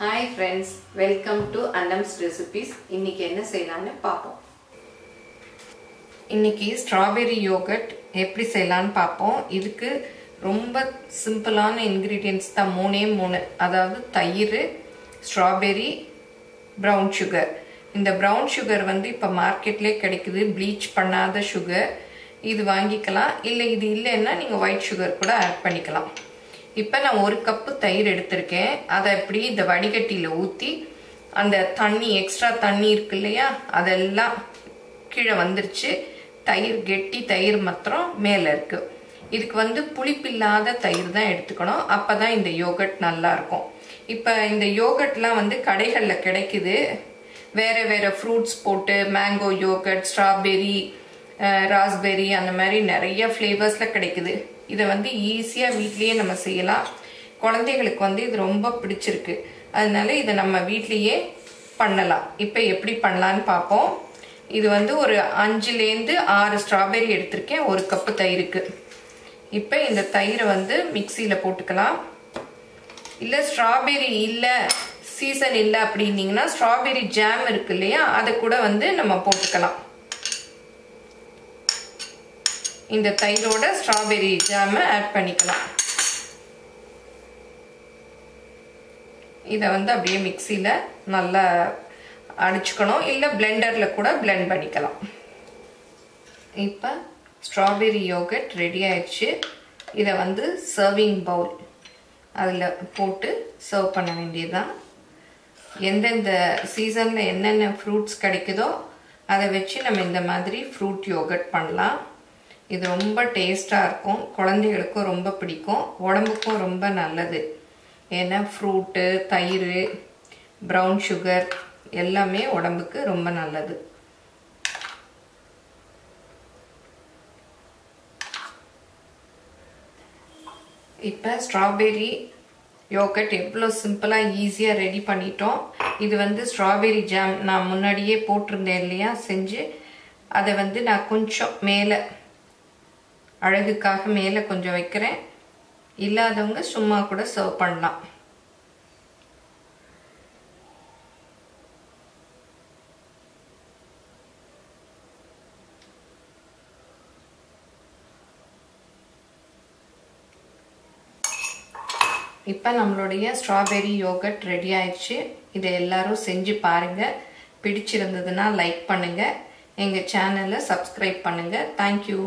Hi friends, welcome to Annam's Recipes. இன்னைக்கு என்ன செய்யலாம்னு பாப்போம். இன்னைக்கு strawberry yogurt எப்படி செய்யலாம்னு பாப்போம். இதுக்கு ரொம்ப சிம்பிளான ingredients தான் மூணே. அதாவது தயிர், strawberry, brown sugar. இந்த brown sugar வந்து இப்ப மார்க்கெட்லயே கிடைக்குது, ப்ளீச் பண்ணாத sugar. இது வாங்கிக்கலாம். இல்ல இது இல்லைன்னா நீங்க white sugar கூட ஆட் பண்ணிக்கலாம். இப்போ நான் ஒரு கப் தயிர் எடுத்துர்க்கேன். அத இப்படி இந்த வடிகட்டில ஊத்தி அந்த தண்ணி எக்ஸ்ட்ரா தண்ணி இருக்கு இல்லையா அதெல்லாம் கீழே வந்துருச்சு. தயிர் கெட்டி தயிர் மாத்திரம் மேல இருக்கு. இதுக்கு வந்து புளிப்பில்லாத தயிர் தான் எடுத்துக்கணும். அப்பதான் இந்த யோகர்ட் நல்லா இருக்கும். இப்போ இந்த யோகர்ட்லாம் வந்து கடைகள்ல கிடைக்குது. வேற ஃப்ரூட்ஸ் போட்டு மேங்கோ யோகர்ட், ஸ்ட்ராபெரி, ராஸ்பெரி அந்த மாதிரி நிறைய ஃப்ளேவர்ஸ்ல கிடைக்குது. இதை வந்து ஈஸியா வீட்லயே நம்ம செய்யலாம். குழந்தைகளுக்கு வந்து இது ரொம்ப பிடிச்சிருக்கு. அதனால இதை நம்ம வீட்லயே பண்ணலாம். இப்போ எப்படி பண்ணலாம்னு பார்ப்போம். இது வந்து ஒரு 5லேருந்து 6 ஸ்ட்ராபெரி எடுத்திருக்கேன் ஒரு கப் தயிருக்கு. இப்போ இந்த தயிரை வந்து மிக்சியில போட்டுக்கலாம். இல்ல ஸ்ட்ராபெரி இல்ல சீசன் இல்ல அப்படின்னீங்கன்னா ஸ்ட்ராபெரி ஜாம் இருக்கு இல்லையா அதை கூட வந்து நம்ம போட்டுக்கலாம். இந்த தயிரோட ஸ்ட்ராபெரி ஜாம் ஆட் பண்ணிக்கலாம். இத வந்து அப்படியே மிக்ஸில நல்லா அடிச்சுக்கணும். இல்ல பிளெண்டர்ல கூட blend பண்ணிக்கலாம். இப்போ ஸ்ட்ராபெரி யோகர்ட் ரெடி ஆயிடுச்சு. இத வந்து சர்விங் பவுல் அதுல போட்டு சர்வ் பண்ண வேண்டியதுதான். எந்தெந்த சீசன்ல என்னென்ன ஃப்ரூட்ஸ் கிடைக்குதோ அதை வச்சு நம்ம இந்த மாதிரி ஃப்ரூட் யோகர்ட் பண்ணலாம். இது ரொம்ப டேஸ்டா இருக்கும். குழந்தைகளுக்கும் ரொம்ப பிடிக்கும். உடம்புக்கும் ரொம்ப நல்லது. ஏன்னா ஃப்ரூட், தயிர், brown sugar எல்லாமே உடம்புக்கு ரொம்ப நல்லது. இப்போ ஸ்ட்ராபெரி யோகர்ட் எவ்வளவு சிம்பிளா ஈஸியா ரெடி பண்ணிட்டோம். இது வந்து ஸ்ட்ராபெரி ஜாம் நான் முன்னாடியே போட்டிருந்தேன் இல்லையா செஞ்சு அதை வந்து நான் கொஞ்சம் மேலே அழகுக்காக மேல கொஞ்சம் வைக்கிறேன். இல்லாதவங்க சும்மா கூட சர்வ் பண்ணலாம். இப்போ நம்மளுடைய ஸ்ட்ராபெரி யோகர்ட் ரெடி ஆயிடுச்சு. இதை எல்லாரும் செஞ்சு பாருங்க. பிடிச்சிருந்ததுன்னா லைக் பண்ணுங்க. எங்க சேனலை சப்ஸ்கிரைப் பண்ணுங்க. Thank you.